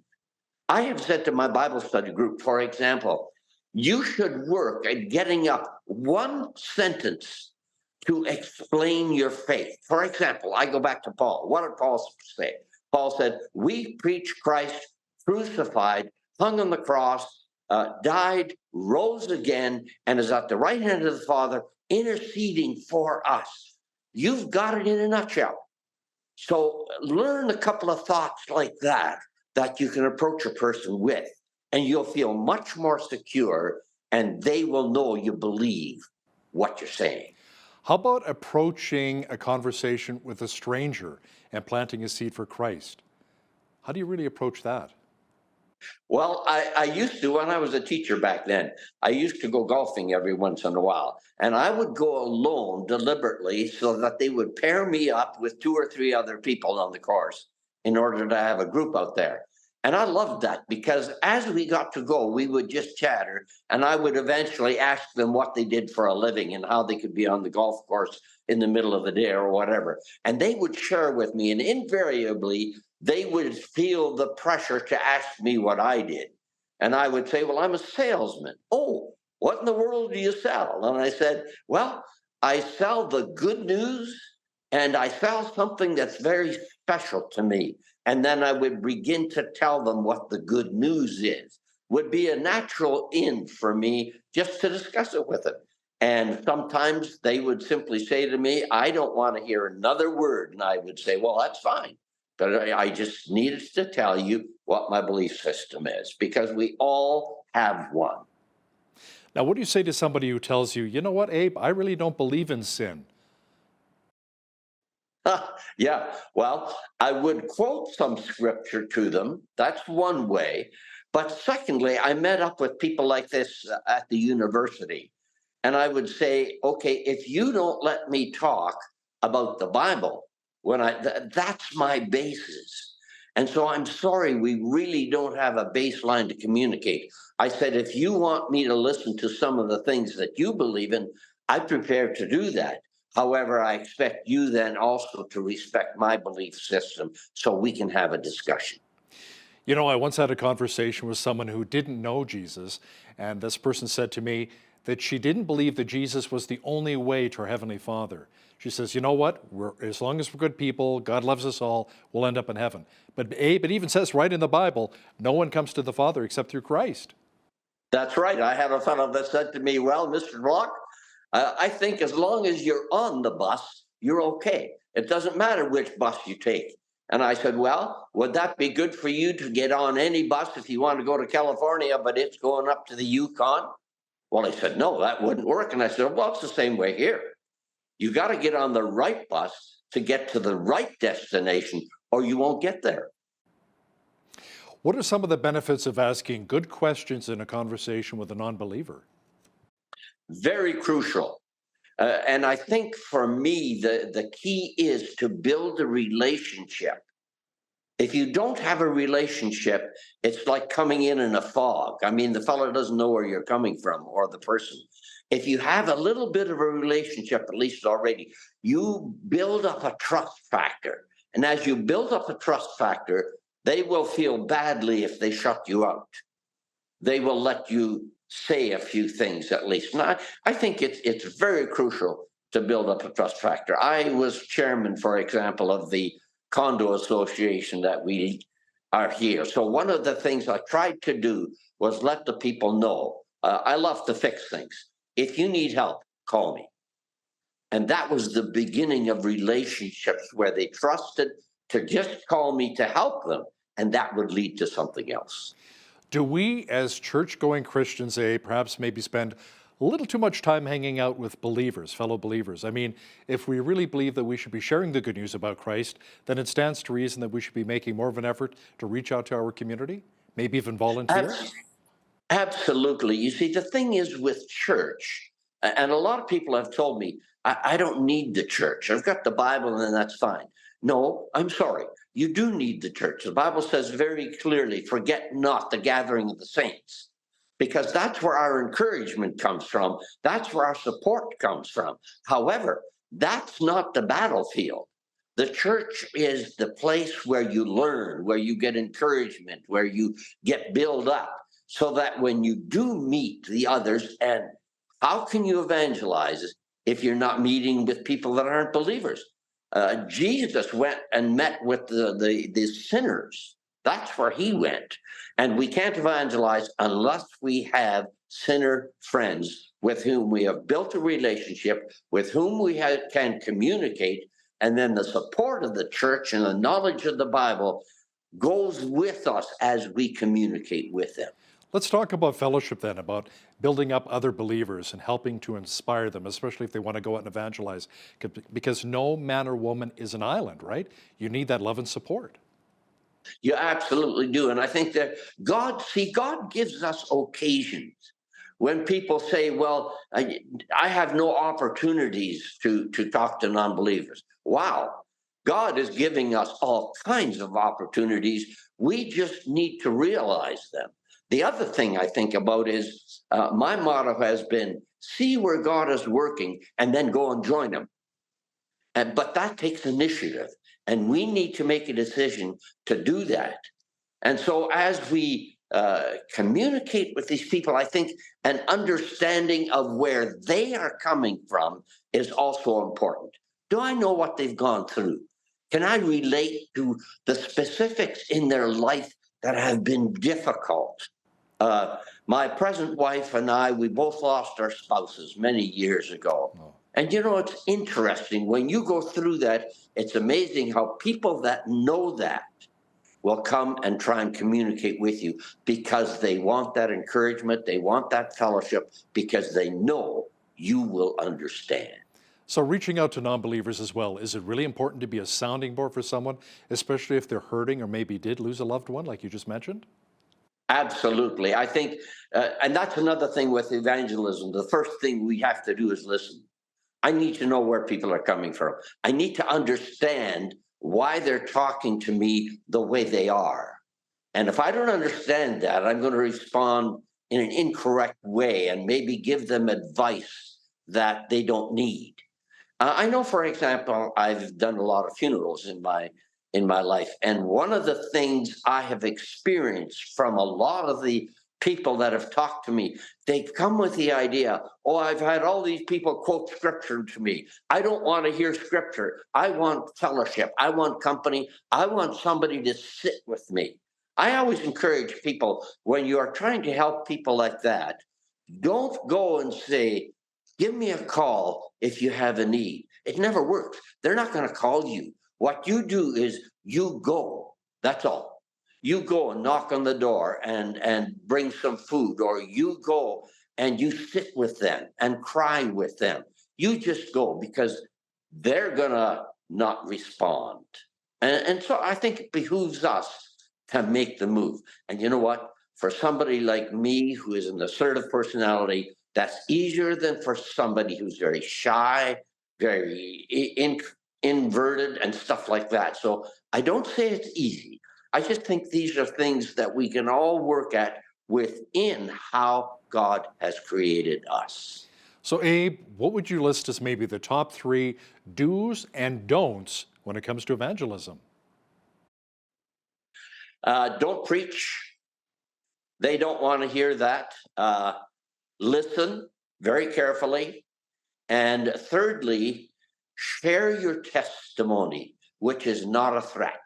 I have said to my Bible study group, for example, you should work at getting up one sentence to explain your faith. For example, I go back to Paul. What did Paul say? Paul said, we preach Christ crucified, hung on the cross, died, rose again, and is at the right hand of the Father, interceding for us. You've got it in a nutshell. So learn a couple of thoughts like that you can approach a person with, and you'll feel much more secure, and they will know you believe what you're saying. How about approaching a conversation with a stranger and planting a seed for Christ? How do you really approach that? Well, I used to, when I was a teacher back then, I used to go golfing every once in a while. And I would go alone deliberately so that they would pair me up with 2 or 3 other people on the course. in order to have a group out there. And I loved that because as we got to go, we would just chatter, and I would eventually ask them what they did for a living and how they could be on the golf course in the middle of the day or whatever. And they would share with me, and invariably, they would feel the pressure to ask me what I did. And I would say, well, I'm a salesman. Oh, what in the world do you sell? And I said, well, I sell the good news, and I sell something that's very special to me. And then I would begin to tell them what the good news is. Would be a natural in for me just to discuss it with them. And sometimes they would simply say to me, I don't want to hear another word. And I would say, well, that's fine. But I just needed to tell you what my belief system is, because we all have one. Now, what do you say to somebody who tells you, you know what, Abe, I really don't believe in sin? Yeah, well, I would quote some scripture to them. That's one way. But secondly, I met up with people like this at the university. And I would say, okay, if you don't let me talk about the Bible, that's my basis. And so I'm sorry, we really don't have a baseline to communicate. I said, if you want me to listen to some of the things that you believe in, I'm prepared to do that. However, I expect you then also to respect my belief system so we can have a discussion. You know, I once had a conversation with someone who didn't know Jesus, and this person said to me that she didn't believe that Jesus was the only way to our Heavenly Father. She says, you know what, as long as we're good people, God loves us all, we'll end up in heaven. But Abe, it even says right in the Bible, no one comes to the Father except through Christ. That's right. I had a fellow that said to me, well, Mr. Block, I think as long as you're on the bus, you're okay. It doesn't matter which bus you take. And I said, well, would that be good for you to get on any bus if you want to go to California, but it's going up to the Yukon? Well, he said, no, that wouldn't work. And I said, well, it's the same way here. You got to get on the right bus to get to the right destination, or you won't get there. What are some of the benefits of asking good questions in a conversation with a non-believer? Very crucial. And I think for me, the key is to build a relationship. If you don't have a relationship, it's like coming in a fog. I mean, the fellow doesn't know where you're coming from, or the person. If you have a little bit of a relationship, at least already, you build up a trust factor. And as you build up a trust factor, they will feel badly if they shut you out. They will let you say a few things at least. And I think it's very crucial to build up a trust factor. I was chairman, for example, of the condo association that we are here. So one of the things I tried to do was let the people know, I love to fix things. If you need help, call me. And that was the beginning of relationships where they trusted to just call me to help them, and that would lead to something else. Do we, as church-going Christians, perhaps maybe spend a little too much time hanging out with believers, fellow believers? I mean, if we really believe that we should be sharing the good news about Christ, then it stands to reason that we should be making more of an effort to reach out to our community, maybe even volunteer? Absolutely. You see, the thing is with church, and a lot of people have told me, I don't need the church. I've got the Bible and that's fine. No, I'm sorry. You do need the church. The Bible says very clearly, forget not the gathering of the saints, because that's where our encouragement comes from. That's where our support comes from. However, that's not the battlefield. The church is the place where you learn, where you get encouragement, where you get built up, so that when you do meet the others, and how can you evangelize if you're not meeting with people that aren't believers? Jesus went and met with the sinners. That's where he went. And we can't evangelize unless we have sinner friends with whom we have built a relationship, with whom we can communicate, and then the support of the church and the knowledge of the Bible goes with us as we communicate with them. Let's talk about fellowship then, about building up other believers and helping to inspire them, especially if they want to go out and evangelize, because no man or woman is an island, right? You need that love and support. You absolutely do. And I think that God gives us occasions when people say, well, I have no opportunities to talk to non-believers. Wow. God is giving us all kinds of opportunities. We just need to realize them. The other thing I think about is my motto has been see where God is working and then go and join him. But that takes initiative, and we need to make a decision to do that. And so as we communicate with these people, I think an understanding of where they are coming from is also important. Do I know what they've gone through? Can I relate to the specifics in their life that have been difficult? My present wife and I, we both lost our spouses many years ago. Oh. And you know, it's interesting. When you go through that, it's amazing how people that know that will come and try and communicate with you because they want that encouragement, they want that fellowship, because they know you will understand. So reaching out to non-believers as well, is it really important to be a sounding board for someone, especially if they're hurting or maybe did lose a loved one, like you just mentioned? Absolutely. I think, and that's another thing with evangelism. The first thing we have to do is listen. I need to know where people are coming from. I need to understand why they're talking to me the way they are. And if I don't understand that, I'm going to respond in an incorrect way and maybe give them advice that they don't need. I know, for example, I've done a lot of funerals in my life. And one of the things I have experienced from a lot of the people that have talked to me, they've come with the idea, oh, I've had all these people quote scripture to me. I don't want to hear scripture. I want fellowship. I want company. I want somebody to sit with me. I always encourage people, when you are trying to help people like that, don't go and say, give me a call if you have a need. It never works. They're not going to call you. What you do is you go. That's all. You go and knock on the door and bring some food, or you go and you sit with them and cry with them. You just go, because they're going to not respond. And so I think it behooves us to make the move. And you know what? For somebody like me, who is an assertive personality, that's easier than for somebody who's very shy, very inverted and stuff like that. So I don't say it's easy. I just think these are things that we can all work at within how God has created us. So Abe, what would you list as maybe the top 3 do's and don'ts when it comes to evangelism? Don't preach. They don't want to hear that. Listen very carefully. And thirdly, share your testimony, which is not a threat.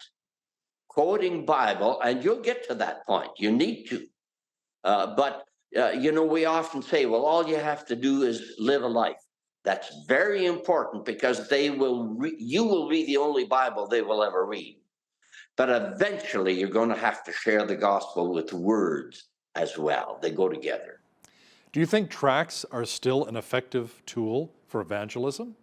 Quoting Bible, and you'll get to that point. You need to. But we often say, well, all you have to do is live a life. That's very important, because you will be the only Bible they will ever read. But eventually, you're going to have to share the gospel with words as well. They go together. Do you think tracts are still an effective tool for evangelism?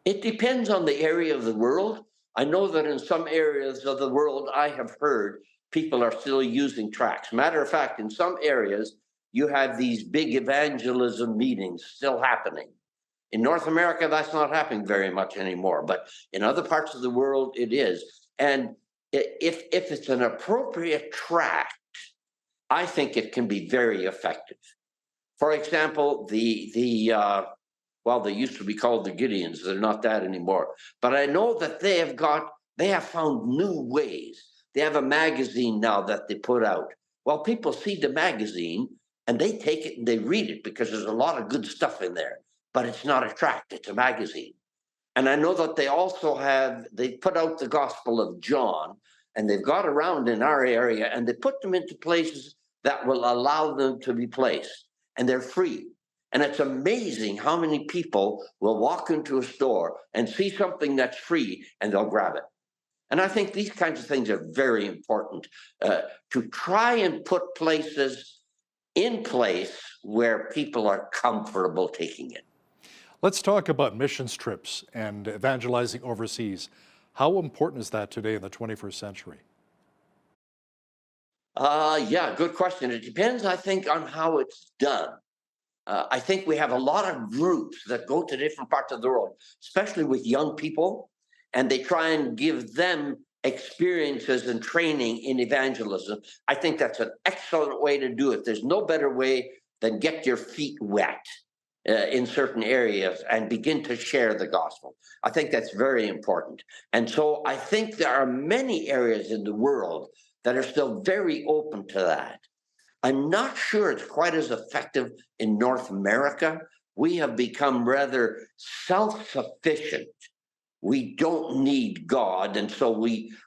It depends on the area of the world. I know that in some areas of the world, I have heard people are still using tracts. Matter of fact, in some areas, you have these big evangelism meetings still happening. In North America, that's not happening very much anymore, but in other parts of the world, it is. And if it's an appropriate tract, I think it can be very effective. For example, well, they used to be called the Gideons. They're not that anymore. But I know that they have found new ways. They have a magazine now that they put out. Well, people see the magazine and they take it and they read it, because there's a lot of good stuff in there. But it's not a tract, it's a magazine. And I know that they put out the Gospel of John, and they've got around in our area, and they put them into places that will allow them to be placed. And they're free. And it's amazing how many people will walk into a store and see something that's free and they'll grab it. And I think these kinds of things are very important, to try and put places in place where people are comfortable taking it. Let's talk about missions trips and evangelizing overseas. How important is that today in the 21st century? Yeah, good question. It depends, I think, on how it's done. I think we have a lot of groups that go to different parts of the world, especially with young people. and they try and give them experiences and training in evangelism. I think that's an excellent way to do it. There's no better way than get your feet wet in certain areas and begin to share the gospel. I think that's very important. And so I think there are many areas in the world that are still very open to that. I'm not sure it's quite as effective in North America. We have become rather self-sufficient. We don't need God, and so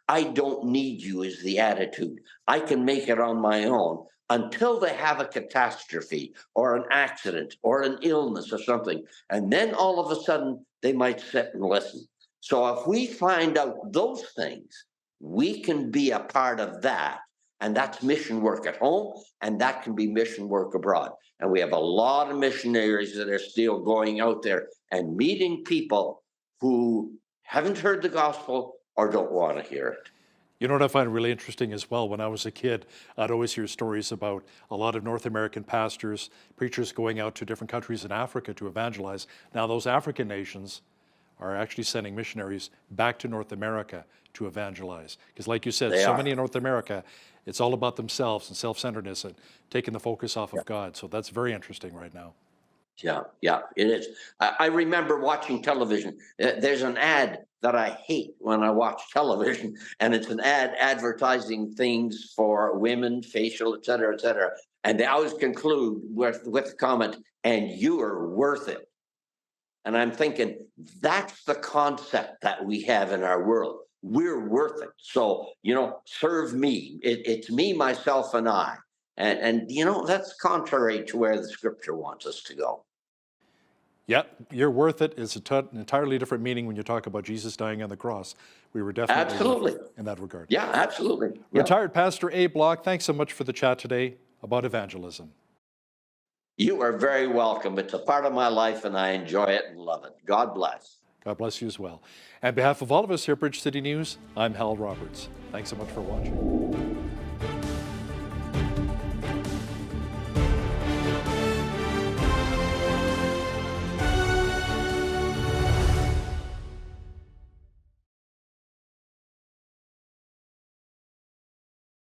I don't need you is the attitude. I can make it on my own until they have a catastrophe or an accident or an illness or something. And then all of a sudden, they might sit and listen. So if we find out those things, we can be a part of that. And that's mission work at home, and that can be mission work abroad. And we have a lot of missionaries that are still going out there and meeting people who haven't heard the gospel or don't want to hear it. You know what I find really interesting as well? When I was a kid, I'd always hear stories about a lot of North American pastors, preachers going out to different countries in Africa to evangelize. Now those African nations are actually sending missionaries back to North America to evangelize. Because like you said, many in North America, it's all about themselves and self-centeredness and taking the focus off of God. So that's very interesting right now. Yeah, it is. I remember watching television. There's an ad that I hate when I watch television, and it's an ad advertising things for women, facial, et cetera, and they always conclude with the comment, "And you are worth it." And I'm thinking, that's the concept that we have in our world. We're worth it. So, serve me. It's me, myself, and I. And that's contrary to where the scripture wants us to go. Yep, you're worth it is an entirely different meaning when you talk about Jesus dying on the cross. We were definitely worth it in that regard. Yeah, absolutely. Retired Pastor A. Block, thanks so much for the chat today about evangelism. You are very welcome. It's a part of my life, and I enjoy it and love it. God bless. God bless you as well. On behalf of all of us here at Bridge City News, I'm Hal Roberts. Thanks so much for watching.